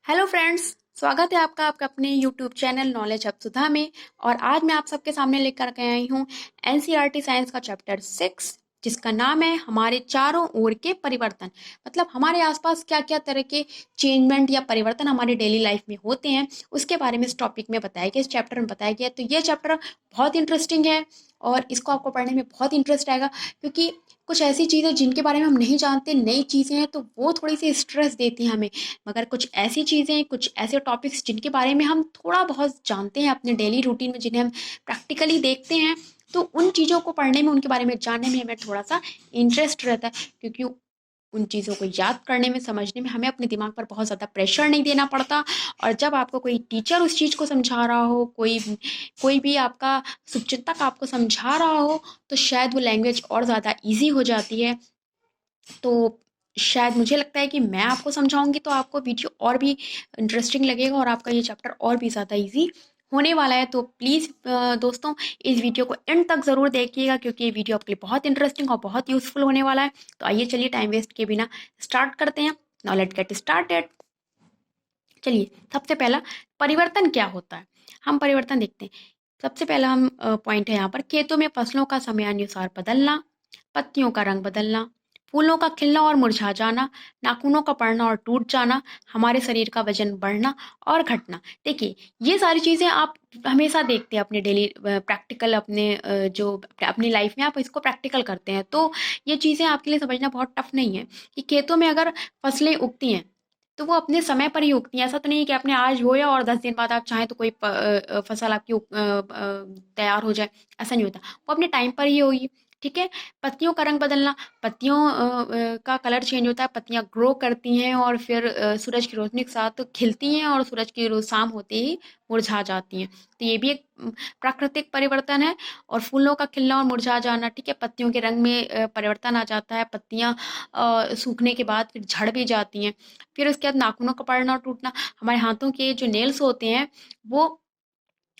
Hello friends, स्वागत है आपका आपका अपने यूट्यूब चैनल नॉलेज हब सुधा में। और आज मैं आप सबके सामने लेकर के आई हूँ एनसीईआरटी साइंस का चैप्टर 6, जिसका नाम है हमारे चारों ओर के परिवर्तन। मतलब हमारे आसपास क्या क्या तरह के चेंजमेंट या परिवर्तन हमारी डेली लाइफ में होते हैं, उसके बारे में इस टॉपिक में बताया गया, इस चैप्टर में बताया गया। तो ये चैप्टर बहुत इंटरेस्टिंग है और इसको आपको पढ़ने में बहुत इंटरेस्ट आएगा, क्योंकि कुछ ऐसी चीज़ें जिनके बारे में हम नहीं जानते, नई चीज़ें हैं, तो वो थोड़ी सी स्ट्रेस देती हैं हमें। मगर कुछ ऐसी चीज़ें, कुछ ऐसे टॉपिक्स जिनके बारे में हम थोड़ा बहुत जानते हैं अपने डेली रूटीन में, जिन्हें हम प्रैक्टिकली देखते हैं, तो उन चीज़ों को पढ़ने में, उनके बारे में जानने में हमें थोड़ा सा इंटरेस्ट रहता है, क्योंकि उन चीज़ों को याद करने में, समझने में हमें अपने दिमाग पर बहुत ज़्यादा प्रेशर नहीं देना पड़ता। और जब आपको कोई टीचर उस चीज़ को समझा रहा हो, कोई कोई भी आपका शुभचिंतक आपको समझा रहा हो, तो शायद वो लैंग्वेज और ज़्यादा ईजी हो जाती है। तो शायद मुझे लगता है कि मैं आपको समझाऊंगी तो आपको वीडियो और भी इंटरेस्टिंग लगेगा और आपका ये चैप्टर और भी ज़्यादा इजी होने वाला है। तो प्लीज़ दोस्तों, इस वीडियो को एंड तक ज़रूर देखिएगा, क्योंकि ये वीडियो आपके लिए बहुत इंटरेस्टिंग और बहुत यूज़फुल होने वाला है। तो आइए चलिए टाइम वेस्ट किए बिना स्टार्ट करते हैं। Now let's get started. चलिए, सबसे पहला परिवर्तन क्या होता है, हम परिवर्तन देखते हैं। सबसे पहला हम पॉइंट है यहाँ पर, खेतों में फसलों का समयानुसार बदलना, पत्तियों का रंग बदलना, फूलों का खिलना और मुरझा जाना, नाखूनों का पड़ना और टूट जाना, हमारे शरीर का वजन बढ़ना और घटना। देखिए, ये सारी चीज़ें आप हमेशा देखते हैं अपने डेली प्रैक्टिकल, अपने जो अपनी लाइफ में आप इसको प्रैक्टिकल करते हैं। तो ये चीज़ें आपके लिए समझना बहुत टफ नहीं है कि खेतों में अगर फसलें उगती हैं तो वो अपने समय पर ही उगती हैं। ऐसा तो नहीं है कि आपने आज बोया और 10 दिन बाद आप चाहें तो कोई फसल आपकी तैयार हो जाए, ऐसा नहीं होता। वो अपने टाइम पर ही होगी, ठीक है। पत्तियों का रंग बदलना, पत्तियों का कलर चेंज होता है, पत्तियाँ ग्रो करती हैं और फिर सूरज की रोशनी के साथ खिलती हैं और सूरज की शाम होते ही मुरझा जाती हैं। तो ये भी एक प्राकृतिक परिवर्तन है। और फूलों का खिलना और मुरझा जाना, ठीक है, पत्तियों के रंग में परिवर्तन आ जाता है, पत्तियाँ सूखने के बाद फिर झड़ भी जाती हैं। फिर उसके बाद नाखूनों का पड़ना और टूटना, हमारे हाथों के जो नेल्स होते हैं वो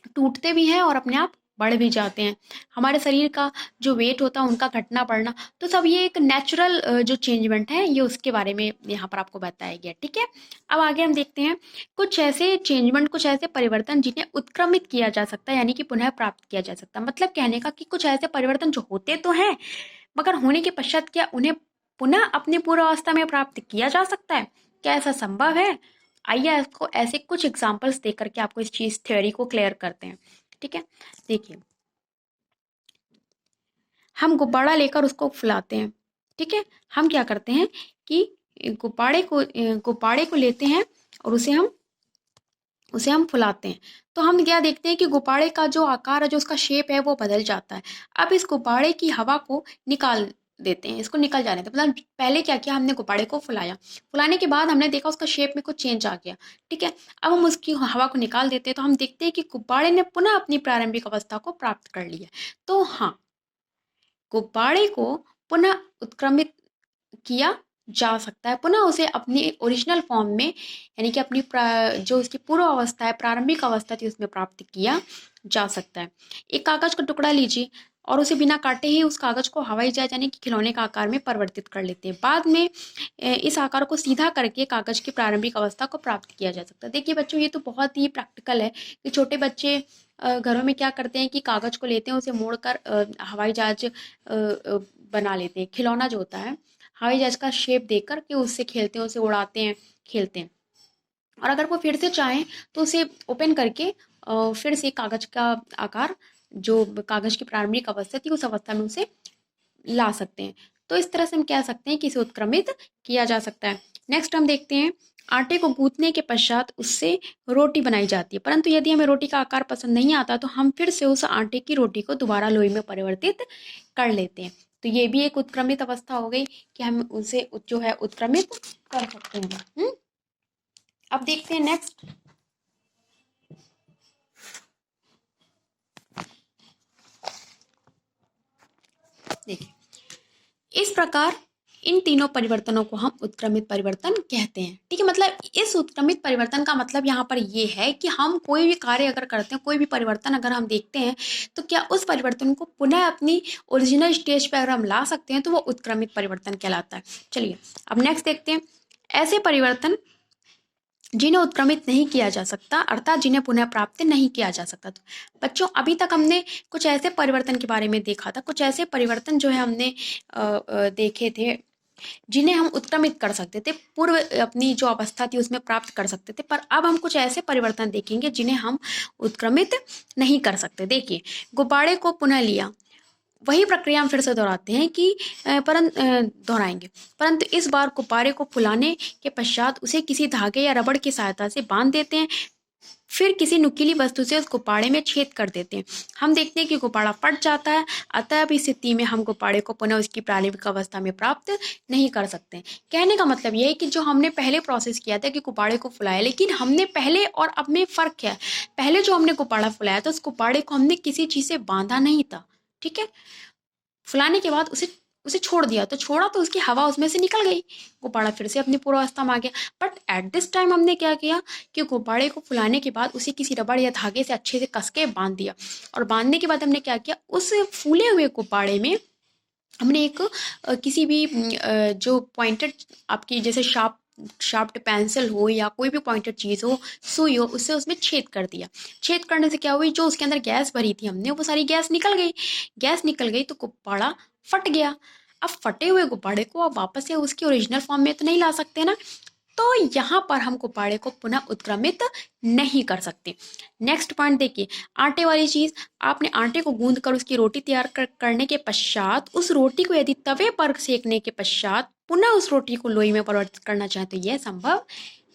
टूटते भी हैं और अपने आप बढ़ भी जाते हैं। हमारे शरीर का जो वेट होता है उनका घटना बढ़ना, तो सब ये एक नेचुरल जो चेंजमेंट है, ये उसके बारे में यहाँ पर आपको बताया गया, ठीक है। अब आगे हम देखते हैं कुछ ऐसे चेंजमेंट, कुछ ऐसे परिवर्तन जिन्हें उत्क्रमित किया जा सकता है, यानी कि पुनः प्राप्त किया जा सकता है। मतलब कहने का कि कुछ ऐसे परिवर्तन जो होते तो हैं, मगर होने के पश्चात क्या उन्हें पुनः अपनी पूर्वावस्था में प्राप्त किया जा सकता है? क्या ऐसा संभव है? आइए आपको ऐसे कुछ एग्जांपल्स देकर के आपको इस चीज थ्योरी को क्लियर करते हैं, ठीक है। देखिए, हम गुब्बारा लेकर उसको फुलाते हैं, ठीक है। हम क्या करते हैं कि गुब्बारे को लेते हैं और उसे हम फुलाते हैं। तो हम क्या देखते हैं कि गुब्बारे का जो आकार है, जो उसका शेप है, वो बदल जाता है। अब इस गुब्बारे की हवा को निकाल देते हैं, इसको निकल जाने दें। मतलब पहले क्या किया, हमने गुब्बारे को फुलाया, फुलाने के बाद हमने देखा उसका शेप में कुछ चेंज आ गया, ठीक है। अब हम उसकी हवा को निकाल देते हैं, तो हम देखते हैं कि गुब्बारे ने पुनः अपनी प्रारंभिक अवस्था को प्राप्त कर लिया। तो हाँ, गुब्बारे को पुनः उत्क्रमित किया जा सकता है, पुनः उसे अपनी ओरिजिनल फॉर्म में, यानी कि अपनी जो उसकी पूर्व अवस्था है, प्रारंभिक अवस्था थी, उसमें प्राप्त किया जा सकता है। एक कागज का टुकड़ा लीजिए और उसे बिना काटे ही उस कागज को हवाई जहाज यानी कि खिलौने का आकार में परिवर्तित कर लेते हैं। बाद में इस आकार को सीधा करके कागज की प्रारंभिक अवस्था को प्राप्त किया जा सकता है। देखिए बच्चों, ये तो बहुत ही प्रैक्टिकल है कि छोटे बच्चे घरों में क्या करते हैं कि कागज को लेते हैं, उसे मोड़कर हवाई जहाज बना लेते हैं। खिलौना जो होता है, हवाई जहाज का शेप देकर के उससे खेलते हैं, उसे उड़ाते हैं, खेलते हैं। और अगर वो फिर से चाहें तो उसे ओपन करके फिर से कागज का आकार, जो कागज की प्रारंभिक अवस्था थी, उस अवस्था में उसे ला सकते हैं। तो इस तरह से हम कह सकते हैं कि इसे उत्क्रमित किया जा सकता है। नेक्स्ट हम देखते हैं, आटे को गूंथने के पश्चात उससे रोटी बनाई जाती है, परंतु यदि हमें रोटी का आकार पसंद नहीं आता तो हम फिर से उस आटे की रोटी को दोबारा लोई में परिवर्तित कर लेते हैं। तो ये भी एक उत्क्रमित अवस्था हो गई कि हम उसे जो है उत्क्रमित कर सकते हैं। अब देखते हैं नेक्स्ट। देखिए, इस प्रकार इन तीनों परिवर्तनों को हम उत्क्रमित परिवर्तन कहते हैं, ठीक है। मतलब इस उत्क्रमित परिवर्तन का मतलब यहाँ पर ये है कि हम कोई भी कार्य अगर करते हैं, कोई भी परिवर्तन अगर हम देखते हैं, तो क्या उस परिवर्तन को पुनः अपनी ओरिजिनल स्टेज पर अगर हम ला सकते हैं तो वो उत्क्रमित परिवर्तन कहलाता है। चलिए अब नेक्स्ट देखते हैं, ऐसे परिवर्तन जिन्हें उत्क्रमित नहीं किया जा सकता, अर्थात जिन्हें पुनः प्राप्त नहीं किया जा सकता। तो बच्चों, अभी तक हमने कुछ ऐसे परिवर्तन के बारे में देखा था, कुछ ऐसे परिवर्तन जो है हमने देखे थे जिन्हें हम उत्क्रमित कर सकते थे, पूर्व अपनी जो अवस्था थी उसमें प्राप्त कर सकते थे। पर अब हम कुछ ऐसे परिवर्तन देखेंगे जिन्हें हम उत्क्रमित नहीं कर सकते। देखिए, गुब्बारे को पुनः लिया, वही प्रक्रिया हम फिर से दोहराते हैं कि दोहराएंगे, परंतु इस बार गुब्बारे को फुलाने के पश्चात उसे किसी धागे या रबड़ की सहायता से बांध देते हैं, फिर किसी नुकीली वस्तु से उस गुब्बारे में छेद कर देते हैं। हम देखते हैं कि गुब्बारा फट जाता है, अतः अब इस स्थिति में हम गुब्बारे को पुनः उसकी प्रारंभिक अवस्था में प्राप्त नहीं कर सकते। कहने का मतलब ये है कि जो हमने पहले प्रोसेस किया था कि गुब्बारे को फुलाया, लेकिन हमने पहले और अब में फ़र्क क्या है। पहले जो हमने गुब्बारा फुलाया था, उस गुब्बारे को हमने किसी चीज़ से बांधा नहीं था, ठीक है। फुलाने के बाद उसे उसे छोड़ दिया, तो छोड़ा तो उसकी हवा उसमें से निकल गई, गुब्बारा फिर से अपनी पूर्वावस्था में आ गया। बट एट दिस टाइम हमने क्या किया कि गुब्बारे को फुलाने के बाद उसे किसी रबड़ या धागे से अच्छे से कस के बांध दिया, और बांधने के बाद हमने क्या किया, उस फूले हुए गुब्बारे में हमने एक किसी भी जो पॉइंटेड आपकी जैसे शार्प्ड पेंसिल हो या कोई भी पॉइंटेड चीज़ हो, सुई हो, उससे उसमें छेद कर दिया। छेद करने से क्या हुई, जो उसके अंदर गैस भरी थी हमने, वो सारी गैस निकल गई। गैस निकल गई तो गुब्बारा फट गया। अब फटे हुए गुब्बारे को अब वापस से उसकी ओरिजिनल फॉर्म में तो नहीं ला सकते ना, तो यहाँ पर हम गुब्बारे को पुनः उत्क्रमित नहीं कर सकते। नेक्स्ट पॉइंट देखिए, आटे वाली चीज़। आपने आटे को गूंद कर उसकी रोटी तैयार करने के पश्चात उस रोटी को यदि तवे पर सेकने के पश्चात पुनः उस रोटी को लोई में परिवर्तित करना चाहें तो यह संभव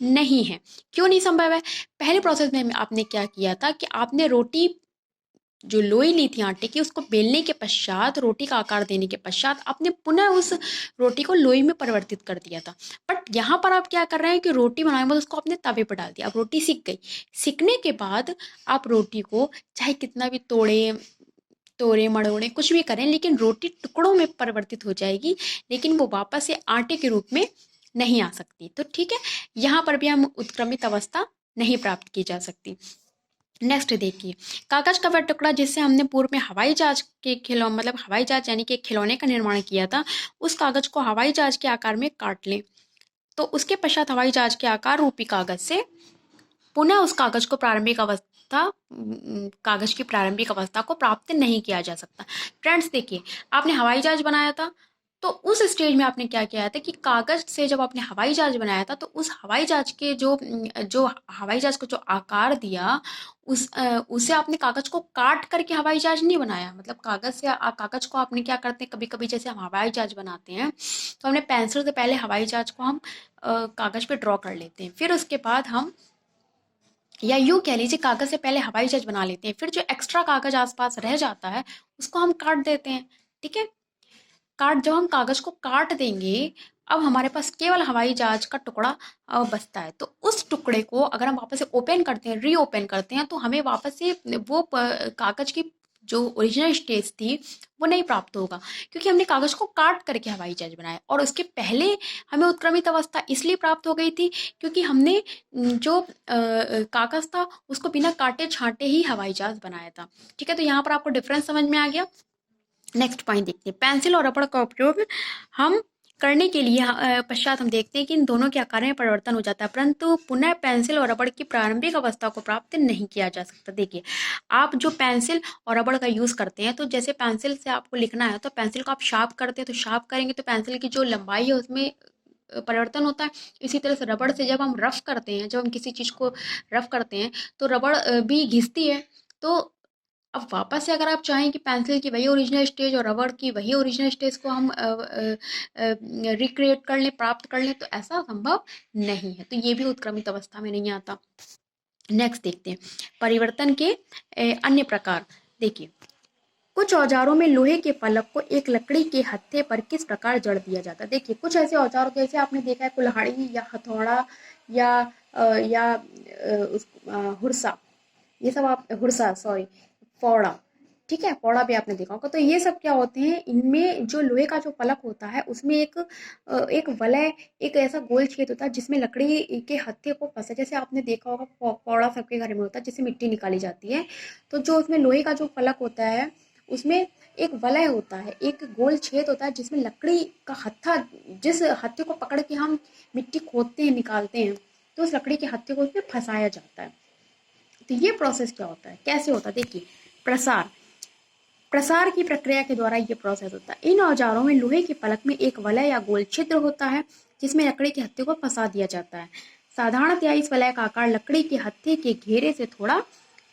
नहीं है। क्यों नहीं संभव है? पहले प्रोसेस में आपने क्या किया था कि आपने रोटी जो लोई ली थी आटे की, उसको बेलने के पश्चात, रोटी का आकार देने के पश्चात आपने पुनः उस रोटी को लोई में परिवर्तित कर दिया था। बट यहाँ पर आप क्या कर रहे हैं कि रोटी बनाने के बाद उसको आपने तवे पर डाल दिया, अब रोटी सिक गई। सिकने के बाद आप रोटी को चाहे कितना भी तोड़े मड़ोड़े कुछ भी करें, लेकिन रोटी टुकड़ों में परिवर्तित हो जाएगी, लेकिन वो वापस से आटे के रूप में नहीं आ सकती। तो ठीक है, यहाँ पर भी हम उत्क्रमित अवस्था नहीं प्राप्त की जा सकती। नेक्स्ट देखिए, कागज का वह टुकड़ा जिससे हमने पूर्व में हवाई जहाज के मतलब हवाई जहाज यानी कि खिलौने का निर्माण किया था, उस कागज को हवाई जहाज के आकार में काट लें, तो उसके पश्चात हवाई जहाज के आकार रूपी कागज से पुनः उस कागज की प्रारंभिक अवस्था को प्राप्त नहीं किया जा सकता। फ्रेंड्स देखिए, आपने हवाई जहाज बनाया था, तो उस स्टेज में आपने क्या किया था कि कागज से जब आपने हवाई जहाज बनाया था, तो उस हवाई जहाज के जो हवाई जहाज को जो आकार दिया, उसे आपने कागज को काट करके हवाई जहाज नहीं बनाया। मतलब कागज को आपने क्या करते हैं, कभी कभी जैसे हम हवाई जहाज बनाते हैं, तो हमने पेंसिल से पहले हवाई जहाज को हम कागज पे ड्रॉ कर लेते हैं, फिर उसके बाद हम, या यूँ कह लीजिए, कागज़ से पहले हवाई जहाज बना लेते हैं, फिर जो एक्स्ट्रा कागज़ आसपास रह जाता है उसको हम काट देते हैं, ठीक है। जब हम कागज़ को काट देंगे, अब हमारे पास केवल हवाई जहाज का टुकड़ा बचता है। तो उस टुकड़े को अगर हम वापस से ओपन करते हैं, रीओपन करते हैं, तो हमें वापस से वो कागज़ की जो ओरिजिनल स्टेज थी वो नहीं प्राप्त होगा, क्योंकि हमने कागज़ को काट करके हवाई जहाज बनाया। और उसके पहले हमें उत्क्रमित अवस्था इसलिए प्राप्त हो गई थी क्योंकि हमने जो कागज़ था उसको बिना काटे छांटे ही हवाई जहाज बनाया था, ठीक है। तो यहाँ पर आपको डिफरेंस समझ में आ गया। नेक्स्ट पॉइंट देखते हैं, पेंसिल और रबड़ का उपयोग हम करने के लिए पश्चात हम देखते हैं कि इन दोनों के आकार में परिवर्तन हो जाता है, परंतु पुनः पेंसिल और रबड़ की प्रारंभिक अवस्था को प्राप्त नहीं किया जा सकता। देखिए, आप जो पेंसिल और रबड़ का यूज़ करते हैं, तो जैसे पेंसिल से आपको लिखना है तो पेंसिल को आप शार्प करते हैं, तो शार्प करेंगे तो पेंसिल की जो लंबाई है उसमें परिवर्तन होता है। इसी तरह से रबड़ से जब हम रफ करते हैं, जब हम किसी चीज़ को रफ करते हैं, तो रबड़ भी घिसती है। तो अब वापस से अगर आप चाहें कि पेंसिल की वही ओरिजिनल स्टेज और रबड़ की वही ओरिजिनल स्टेज को हम रिक्रिएट कर लें, प्राप्त कर लें, तो ऐसा संभव नहीं है। तो ये भी उत्क्रमित अवस्था में नहीं आता। नेक्स्ट देखते हैं, परिवर्तन के अन्य प्रकार। देखिए, कुछ औजारों में लोहे के फलक को एक लकड़ी के हत्थे पर किस प्रकार जड़ दिया जाता है। देखिए, कुछ ऐसे औजार जैसे आपने देखा है कुल्हाड़ी या हथौड़ा या हुरसा, ये सब आप हुरसा सॉरी फौड़ा, ठीक है, फौड़ा भी आपने देखा होगा। तो ये सब क्या होते हैं, इनमें जो लोहे का जो फलक होता है उसमें एक वलय, एक ऐसा गोल छेद होता है जिसमें लकड़ी के हत्थे को फंसे, जैसे आपने देखा होगा फौड़ा सबके घर में होता है जिससे मिट्टी निकाली जाती है। तो जो उसमें लोहे का जो फलक होता है उसमें एक वलय होता है, एक गोल छेद होता है जिसमें लकड़ी का हत्था, जिस हत्थे को पकड़ के हम मिट्टी खोदते हैं, निकालते हैं, तो उस लकड़ी के हत्थे को उसमें फंसाया जाता है। तो ये प्रोसेस क्या होता है, कैसे होता है, देखिए प्रसार प्रसार की प्रक्रिया के द्वारा ये प्रोसेस होता है। इन औजारों में लोहे की पलक में एक वलय या गोल छिद्र होता है जिसमें लकड़ी के हत्थे को फंसा दिया जाता है। साधारणतया इस वलय का आकार लकड़ी के हत्थे के घेरे से थोड़ा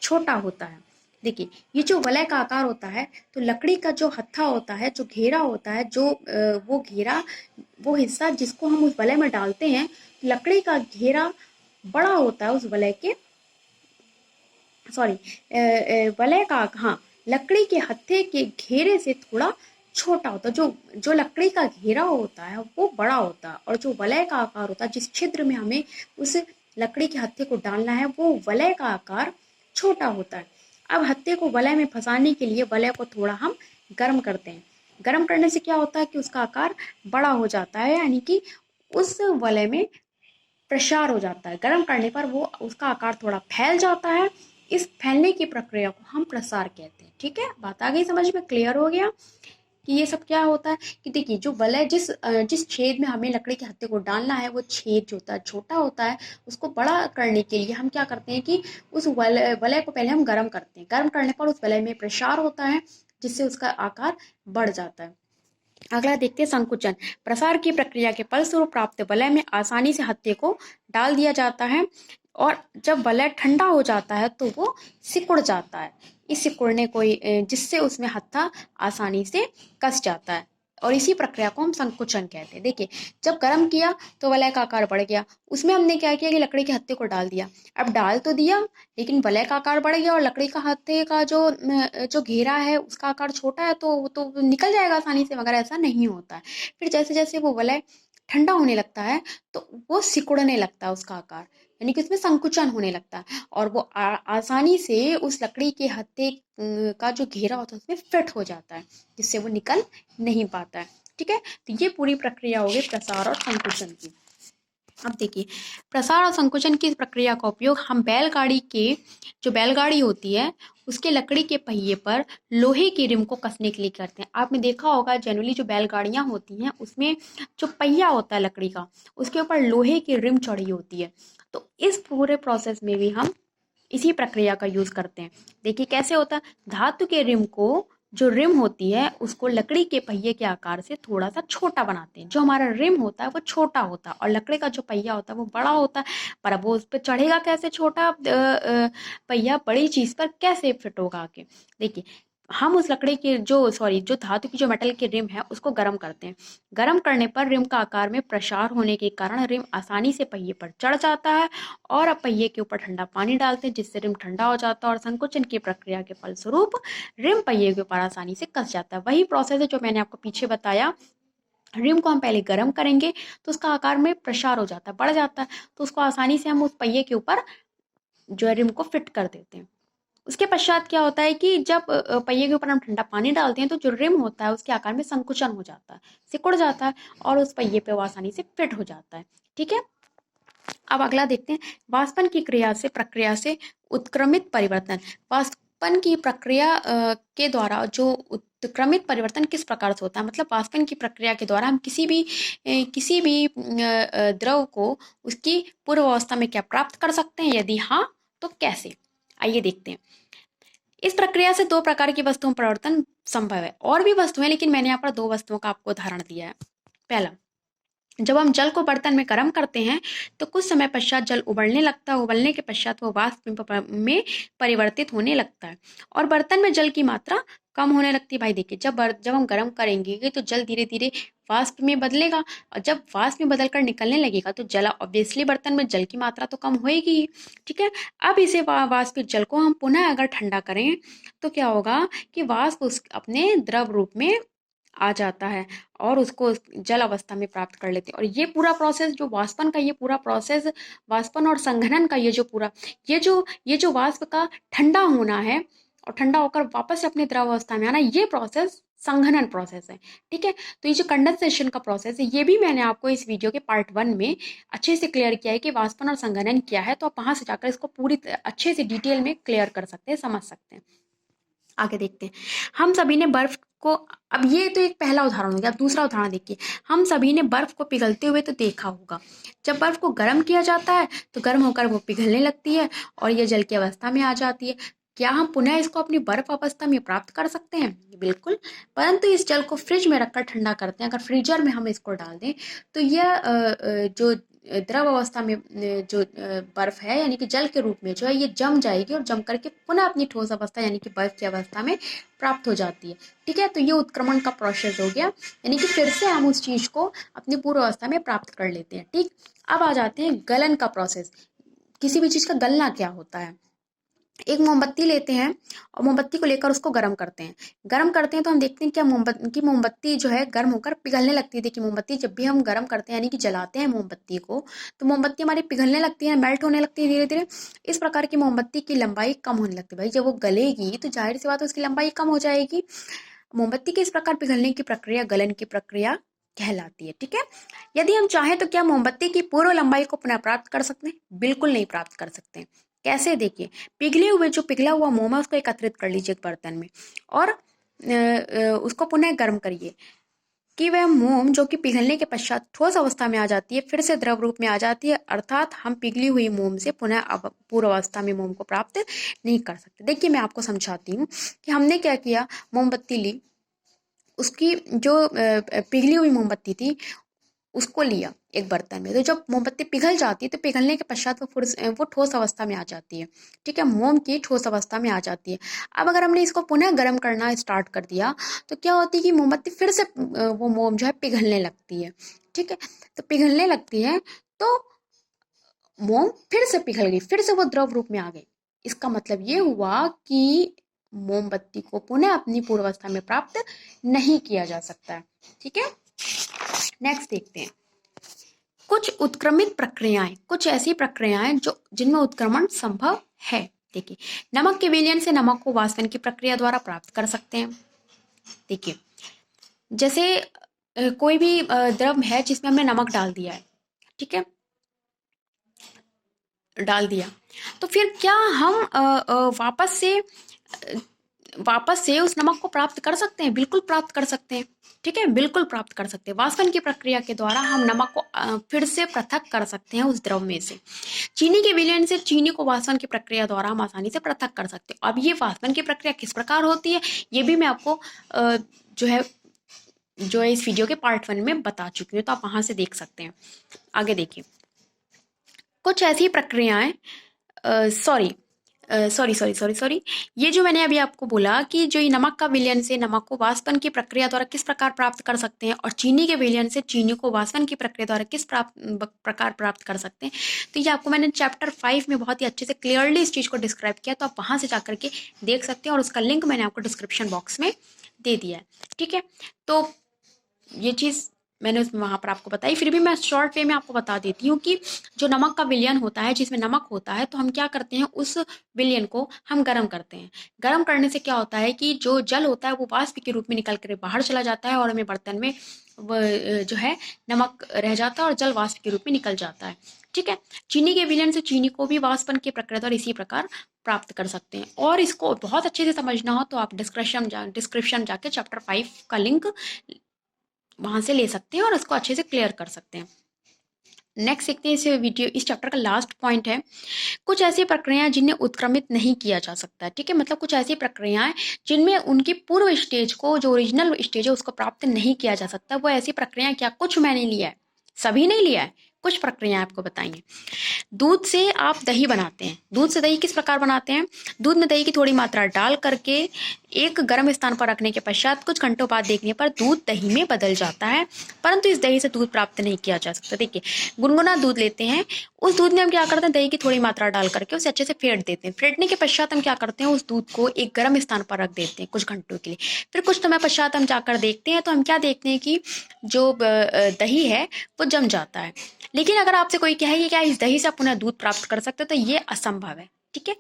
छोटा होता है। देखिए ये जो वलय का आकार होता है, तो लकड़ी का जो हत्था होता है, जो घेरा होता है, जो वो घेरा, वो हिस्सा जिसको हम उस वलय में डालते हैं, लकड़ी का घेरा बड़ा होता है उस वलय के, सॉरी वलय का, हाँ, लकड़ी के हत्थे के घेरे से थोड़ा छोटा होता है। जो जो लकड़ी का घेरा होता है वो बड़ा होता है, और जो वलय का आकार होता है, जिस छिद्र में हमें उस लकड़ी के हत्थे को डालना है, वो वलय का आकार छोटा होता है। अब हत्थे को वलय में फंसाने के लिए वलय को थोड़ा हम गर्म करते हैं। गर्म करने से क्या होता है कि उसका आकार बड़ा हो जाता है, यानी कि उस वलय में प्रसार हो जाता है। गर्म करने पर वो उसका आकार थोड़ा फैल जाता है। इस फैलने की प्रक्रिया को हम प्रसार कहते हैं। ठीक है, बात आ गई समझ में, क्लियर हो गया कि ये सब क्या होता है। कि देखिए जो वलय जिस छेद में हमें लकड़ी के हत्थे को डालना है, वो छेद जो होता है छोटा होता है। उसको बड़ा करने के लिए हम क्या करते हैं कि उस वलय को पहले हम गर्म करते हैं। गर्म करने पर उस वलय में प्रसार होता है, जिससे उसका आकार बढ़ जाता है। अगला देखते हैं संकुचन। प्रसार की प्रक्रिया के फलस्वरूप प्राप्त वलय में आसानी से हत्थे को डाल दिया जाता है, और जब वलय ठंडा हो जाता है तो वो सिकुड़ जाता है। इस सिकुड़ने को जिससे उसमें हत्था आसानी से कस जाता है, और इसी प्रक्रिया को हम संकुचन कहते हैं। देखिए जब गर्म किया तो वलय का आकार बढ़ गया, उसमें हमने क्या किया कि लकड़ी के हत्थे को डाल दिया। अब डाल तो दिया, लेकिन वलय का आकार बढ़ गया, और लकड़ी का हत्थे का जो घेरा है उसका आकार छोटा है, तो वो तो निकल जाएगा आसानी से, मगर ऐसा नहीं होता है। फिर जैसे जैसे वो वलय ठंडा होने लगता है तो वो सिकुड़ने लगता है उसका आकार, यानी कि उसमें संकुचन होने लगता है, और वो आसानी से उस लकड़ी के हत्थे का जो घेरा होता है उसमें फिट हो जाता है, जिससे वो निकल नहीं पाता है। ठीक है, तो ये पूरी प्रक्रिया हो गई प्रसार और संकुचन की। अब देखिए प्रसार और संकुचन की प्रक्रिया का उपयोग हम बैलगाड़ी के, जो बैलगाड़ी होती है उसके लकड़ी के पहिए पर लोहे की रिम को कसने के लिए करते हैं। आपने देखा होगा जनरली जो बैलगाड़ियां होती हैं उसमें जो पहिया होता है लकड़ी का, उसके ऊपर लोहे की रिम चढ़ी होती है। तो इस पूरे प्रोसेस में भी हम इसी प्रक्रिया का यूज करते हैं। देखिए कैसे होता है, धातु के रिम को, जो रिम होती है उसको लकड़ी के पहिए के आकार से थोड़ा सा छोटा बनाते हैं। जो हमारा रिम होता है वो छोटा होता है, और लकड़ी का जो पहिया होता है वो बड़ा होता है। पर अब वो उस पर चढ़ेगा कैसे, छोटा पहिया बड़ी चीज पर कैसे फिट होगा आके। देखिए हम उस लकड़ी के जो धातु की जो मेटल की रिम है उसको गर्म करते हैं। गर्म करने पर रिम का आकार में प्रसार होने के कारण रिम आसानी से पहिए पर चढ़ जाता है, और अब पहिए के ऊपर ठंडा पानी डालते हैं जिससे रिम ठंडा हो जाता है, और संकुचन की प्रक्रिया के फलस्वरूप रिम पहिए के ऊपर आसानी से कस जाता है। वही प्रोसेस है जो मैंने आपको पीछे बताया। रिम को हम पहले गर्म करेंगे तो उसका आकार में प्रसार हो जाता है, बढ़ जाता है, तो उसको आसानी से हम उस पहिए के ऊपर जो है रिम को फिट कर देते हैं। उसके पश्चात क्या होता है कि जब पहिए के ऊपर हम ठंडा पानी डालते हैं तो जो रिम होता है उसके आकार में संकुचन हो जाता है, सिकुड़ जाता है, और उस पहिए पे वो आसानी से फिट हो जाता है। ठीक है, अब अगला देखते हैं वाष्पन की प्रक्रिया से उत्क्रमित परिवर्तन। वाष्पन की प्रक्रिया के द्वारा जो उत्क्रमित परिवर्तन किस प्रकार से होता है, मतलब वाष्पन की प्रक्रिया के द्वारा हम किसी भी द्रव को उसकी पूर्व अवस्था में क्या प्राप्त कर सकते हैं, यदि हाँ तो कैसे, आइए देखते हैं। इस प्रक्रिया से दो प्रकार की वस्तुओं परिवर्तन संभव है। और भी वस्तुएं, लेकिन मैंने यहाँ पर दो वस्तुओं का आपको उदाहरण दिया है। पहला, जब हम जल को बर्तन में गर्म करते हैं तो कुछ समय पश्चात जल उबलने लगता है। उबलने के पश्चात वो वाष्प में परिवर्तित होने लगता है, और बर्तन में जल की मात्रा कम होने लगती है। भाई देखिए जब हम गर्म करेंगे तो जल धीरे धीरे वाष्प में बदलेगा, और जब वाष्प में बदलकर निकलने लगेगा तो जल, ऑब्वियसली बर्तन में जल की मात्रा तो कम होएगी। ठीक है, अब इसे वाष्पित जल को हम पुनः अगर ठंडा करें तो क्या होगा कि वाष्प अपने द्रव रूप में आ जाता है, और उसको जल अवस्था में प्राप्त कर लेते हैं। और ये पूरा प्रोसेस जो वाष्पन का, ये पूरा प्रोसेस वाष्पन और संघनन का, ये जो वाष्प का ठंडा होना है और ठंडा होकर वापस अपने द्रव अवस्था में आना, ये प्रोसेस संघनन प्रोसेस है। ठीक है, तो ये जो कंडेंसेशन का प्रोसेस है ये भी मैंने आपको इस वीडियो के पार्ट 1 में अच्छे से क्लियर किया है कि वाष्पन और संघनन क्या है। तो आप वहां से जाकर इसको पूरी अच्छे से डिटेल में क्लियर कर सकते हैं, समझ सकते हैं। आगे देखते हैं, हम सभी ने बर्फ को, अब ये तो एक पहला उदाहरण हो गया। अब दूसरा उदाहरण देखिए, हम सभी ने बर्फ को पिघलते हुए तो देखा होगा। जब बर्फ को गर्म किया जाता है तो गर्म होकर वो पिघलने लगती है और ये जल की अवस्था में आ जाती है। क्या हम पुनः इसको अपनी बर्फ अवस्था में प्राप्त कर सकते हैं? बिल्कुल। परंतु इस जल को फ्रिज में रखकर ठंडा करते हैं। अगर फ्रीजर में हम इसको डाल दें तो यह जो द्रव अवस्था में जो बर्फ है यानी कि जल के रूप में जो है ये जम जाएगी और जम करके पुनः अपनी ठोस अवस्था यानी कि बर्फ की अवस्था में प्राप्त हो जाती है। ठीक है, तो ये उत्क्रमण का प्रोसेस हो गया, यानी कि फिर से हम उस चीज को अपनी पूर्व अवस्था में प्राप्त कर लेते हैं। ठीक, अब आ जाते हैं गलन का प्रोसेस। किसी भी चीज का गलना क्या होता है? एक मोमबत्ती लेते हैं और मोमबत्ती को लेकर उसको गर्म करते हैं। गर्म करते हैं तो हम देखते हैं क्या मोमबत्ती जो है गर्म होकर पिघलने लगती है। देखिए, मोमबत्ती जब भी हम गर्म करते हैं यानी कि जलाते हैं मोमबत्ती को, तो मोमबत्ती हमारी पिघलने लगती है, मेल्ट होने लगती है धीरे धीरे। इस प्रकार की मोमबत्ती की लंबाई कम होने लगती है। भाई जब वो गलेगी तो जाहिर सी बात है उसकी लंबाई कम हो जाएगी। मोमबत्ती के इस प्रकार पिघलने की प्रक्रिया गलन की प्रक्रिया कहलाती है। ठीक है, यदि हम चाहें तो क्या मोमबत्ती की पूर्व लंबाई को पुनः प्राप्त कर सकते हैं? बिल्कुल नहीं प्राप्त कर सकते। कैसे? देखिए, पिघला हुआ मोम है उसको एकत्रित कर लीजिए एक बर्तन में और उसको पुनः गर्म करिए कि वह मोम जो कि पिघलने के पश्चात ठोस अवस्था में आ जाती है फिर से द्रव रूप में आ जाती है, अर्थात हम पिघली हुई मोम से पुनः पूर्व अवस्था में मोम को प्राप्त नहीं कर सकते। देखिए, मैं आपको समझाती हूँ कि हमने क्या किया। मोमबत्ती ली, उसकी जो पिघली हुई मोमबत्ती थी उसको लिया एक बर्तन में। तो जब मोमबत्ती पिघल जाती है तो पिघलने के पश्चात वो ठोस अवस्था में आ जाती है। ठीक है, मोम की ठोस अवस्था में आ जाती है। अब अगर हमने इसको पुनः गर्म करना स्टार्ट कर दिया तो क्या होती है कि मोमबत्ती फिर से वो मोम जो है पिघलने लगती है। ठीक है, तो पिघलने लगती है तो मोम फिर से पिघल गई, फिर से वो द्रव रूप में आ गई। इसका मतलब ये हुआ कि मोमबत्ती को पुनः अपनी पूर्वावस्था में प्राप्त नहीं किया जा सकता। ठीक है, नेक्स्ट देखते हैं कुछ उत्क्रमित प्रक्रियाएं। कुछ ऐसी प्रक्रियाएं जो जिनमें उत्क्रमण संभव है। देखिए, नमक के विलयन से नमक को वाष्पन की प्रक्रिया द्वारा प्राप्त कर सकते हैं। देखिए, जैसे कोई भी द्रव है जिसमें हमने नमक डाल दिया है, ठीक है, डाल दिया, तो फिर क्या हम वापस से उस नमक को प्राप्त कर सकते हैं? बिल्कुल प्राप्त कर सकते हैं। ठीक है, बिल्कुल प्राप्त कर सकते हैं। वाष्पन की प्रक्रिया के द्वारा हम नमक को फिर से पृथक कर सकते हैं उस द्रव में से। चीनी के विलयन से चीनी को वाष्पन की प्रक्रिया द्वारा हम आसानी से पृथक कर सकते हैं। अब ये वाष्पन की प्रक्रिया किस प्रकार होती है ये भी मैं आपको जो है इस वीडियो के पार्ट 1 में बता चुकी हूँ, तो आप वहां से देख सकते हैं। आगे देखिए, कुछ ऐसी प्रक्रियाएं सॉरी ये जो मैंने अभी आपको बोला कि जो ये नमक का विलयन से नमक को वाष्पन की प्रक्रिया द्वारा किस प्रकार प्राप्त कर सकते हैं और चीनी के विलयन से चीनी को वाष्पन की प्रक्रिया द्वारा किस प्रकार प्राप्त कर सकते हैं, तो ये आपको मैंने चैप्टर 5 में बहुत ही अच्छे से क्लियरली इस चीज़ को डिस्क्राइब किया, तो आप वहाँ से जाकर के देख सकते हैं और उसका लिंक मैंने आपको डिस्क्रिप्शन बॉक्स में दे दिया है। ठीक है, तो ये चीज़ मैंने उसमें वहाँ पर आपको बताई। फिर भी मैं शॉर्ट वे में आपको बता देती हूँ कि जो नमक का विलयन होता है जिसमें नमक होता है, तो हम क्या करते हैं उस विलयन को हम गर्म करते हैं। गर्म करने से क्या होता है कि जो जल होता है वो वाष्प के रूप में निकल कर बाहर चला जाता है और हमें बर्तन में जो है नमक रह जाता है और जल वाष्प के रूप में निकल जाता है। ठीक है, चीनी के विलयन से चीनी को भी वाष्पन की प्रक्रिया द्वारा इसी प्रकार प्राप्त कर सकते हैं। और इसको बहुत अच्छे से समझना हो तो आप डिस्क्रिप्शन जाके चैप्टर 5 का लिंक वहां से ले सकते हैं और उसको अच्छे से क्लियर कर सकते हैं। नेक्स्ट देखते हैं इस चैप्टर का लास्ट पॉइंट है कुछ ऐसी प्रक्रियाएं जिन्हें उत्क्रमित नहीं किया जा सकता। ठीक है, मतलब कुछ ऐसी प्रक्रियाएं जिनमें उनकी पूर्व स्टेज को जो ओरिजिनल स्टेज है उसको प्राप्त नहीं किया जा सकता। वो ऐसी प्रक्रियाएं क्या? कुछ मैंने लिया है, सभी नहीं लिया है, कुछ प्रक्रियाएं आपको बताएंगे। दूध से आप दही बनाते हैं। दूध से दही किस प्रकार बनाते हैं? दूध में दही की थोड़ी मात्रा डाल करके एक गर्म स्थान पर रखने के पश्चात कुछ घंटों बाद देखने पर दूध दही में बदल जाता है, परंतु इस दही से दूध प्राप्त नहीं किया जा सकता। देखिए, गुनगुना दूध लेते हैं, उस दूध में हम क्या करते हैं दही की थोड़ी मात्रा डाल करके उसे अच्छे से फेंट देते हैं। फेंटने के पश्चात हम क्या करते हैं उस दूध को एक गर्म स्थान पर रख देते हैं कुछ घंटों के लिए। फिर कुछ समय पश्चात हम जाकर देखते हैं तो हम क्या देखते हैं कि जो दही है वो जम जाता है। लेकिन अगर आपसे कोई कहे कि क्या इस दही से पुनः दूध प्राप्त कर सकते हो, तो ये असंभव है। ठीक है,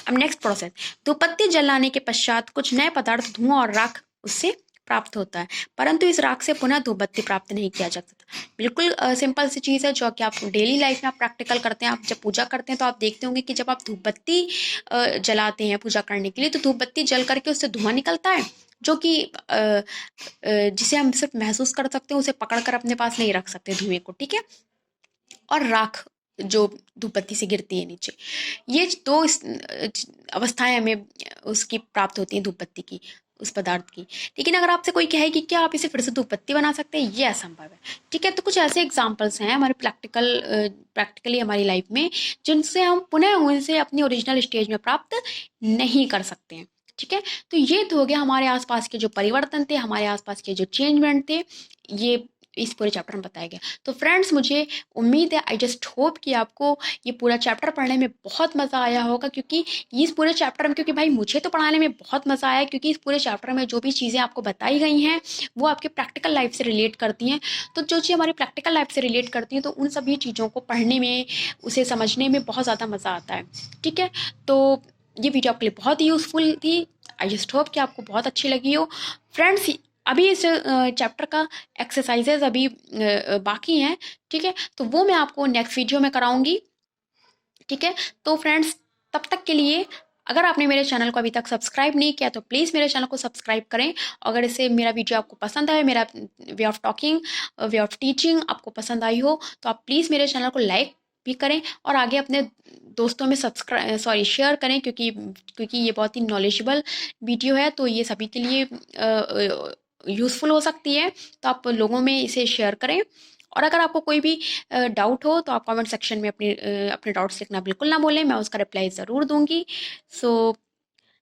अब नेक्स्ट प्रोसेस, धूपबत्ती जलाने के पश्चात कुछ नए पदार्थ धुआं और राख उससे प्राप्त होता है, परंतु इस राख से पुनः धूपबत्ती प्राप्त नहीं किया जा सकता। बिल्कुल सिंपल सी चीज़ है जो कि आप डेली लाइफ में आप प्रैक्टिकल करते हैं। आप जब पूजा करते हैं तो आप देखते होंगे कि जब आप धूपबत्ती जलाते हैं पूजा करने के लिए तो धूपबत्ती जल करके उससे धुआं निकलता है। जो कि जिसे हम सिर्फ महसूस कर सकते हैं, उसे पकड़ कर अपने पास नहीं रख सकते धुएं को, ठीक है। और राख जो धूपबत्ती से गिरती है नीचे, ये दो अवस्थाएं हमें उसकी प्राप्त होती हैं धूपबत्ती की, उस पदार्थ की। लेकिन अगर आपसे कोई कहे कि क्या आप इसे फिर से धूपबत्ती बना सकते हैं, ये असंभव है, ठीक है। तो कुछ ऐसे एग्जाम्पल्स हैं हमारे प्रैक्टिकली हमारी लाइफ में, जिनसे हम पुनः उनसे अपनी ओरिजिनल स्टेज में प्राप्त नहीं कर सकते हैं, ठीक है। तो ये तो हो गया हमारे आसपास के जो परिवर्तन थे, हमारे आसपास के जो चेंजमेंट थे, ये इस पूरे चैप्टर में बताया गया। तो फ्रेंड्स, मुझे उम्मीद है, आई जस्ट होप कि आपको ये पूरा चैप्टर पढ़ने में बहुत मज़ा आया होगा, क्योंकि इस पूरे चैप्टर में, क्योंकि भाई मुझे तो पढ़ाने में बहुत मज़ा आया, क्योंकि इस पूरे चैप्टर में जो भी चीज़ें आपको बताई गई हैं वो आपके प्रैक्टिकल लाइफ से रिलेट करती हैं। तो जो चीज़ हमारी प्रैक्टिकल लाइफ से रिलेट करती हैं, तो उन सभी चीज़ों को पढ़ने में, उसे समझने में बहुत ज़्यादा मज़ा आता है, ठीक है। तो ये वीडियो आपके लिए बहुत ही यूज़फुल थी। आई जस्ट होप कि आपको बहुत अच्छी लगी हो। फ्रेंड्स, अभी इस चैप्टर का एक्सरसाइजेज अभी बाकी हैं, ठीक है। तो वो मैं आपको नेक्स्ट वीडियो में कराऊंगी, ठीक है। तो फ्रेंड्स, तब तक के लिए, अगर आपने मेरे चैनल को अभी तक सब्सक्राइब नहीं किया तो प्लीज़ मेरे चैनल को सब्सक्राइब करें। अगर इससे मेरा वीडियो आपको पसंद आए, मेरा way of talking, way of teaching आपको पसंद आई हो, तो आप प्लीज़ मेरे चैनल को लाइक भी करें और आगे अपने दोस्तों में शेयर करें, क्योंकि ये बहुत ही नॉलेजेबल वीडियो है, तो ये सभी के लिए यूज़फुल हो सकती है। तो आप लोगों में इसे शेयर करें। और अगर आपको कोई भी डाउट हो तो आप कमेंट सेक्शन में अपने डाउट्स लिखना बिल्कुल ना भूलें, मैं उसका रिप्लाई ज़रूर दूंगी। सो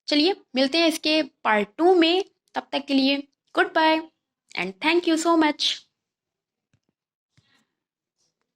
चलिए, मिलते हैं इसके पार्ट 2 में। तब तक के लिए goodbye and thank you so much.